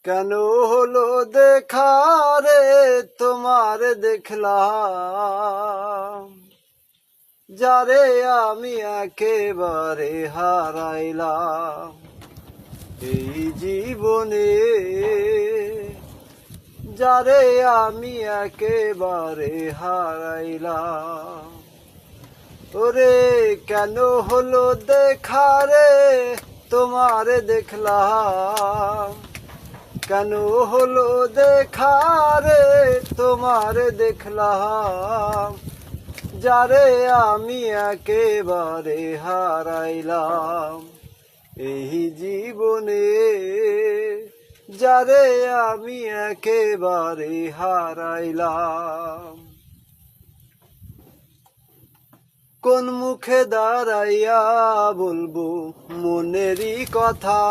কেন হলো দেখা রে তোমার দেখলাম, যারে আমি একেবারে হারাইলাম এই জীবনে, যারে আমি একেবারে হারাইলাম। ওরে কেন হলো দেখা রে তোমার দেখলাম, কেন হলো দেখা রে তোমার দেখলাম, যারে আমি একেবারে হারাইলাম এই জীবনে, যারে আমি একেবারে হারাইলাম। কোন মুখে দাঁড়াইয়া বলবো মনেরই কথা,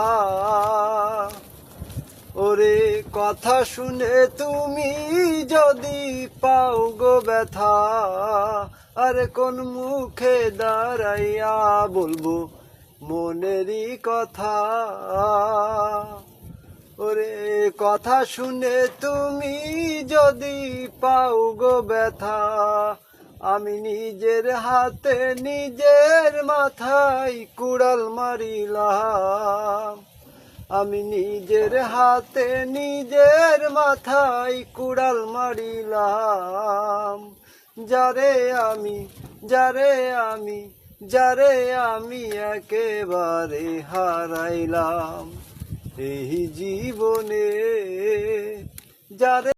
ওরে কথা শুনে তুমি যদি পাও গো ব্যথা, আরে কোন মুখে দাঁড়াইয়া বলবো মনেরই কথা, ওরে কথা শুনে তুমি যদি পাও গো ব্যথা, আমি নিজের হাতে নিজের মাথায় কুড়াল মারিলাম, আমি নিজের হাতে নিজের মাথায় কুড়াল মারিলাম, যারে আমি যারে আমি যারে আমি একেবারে হারাইলাম এই জীবনে, যারে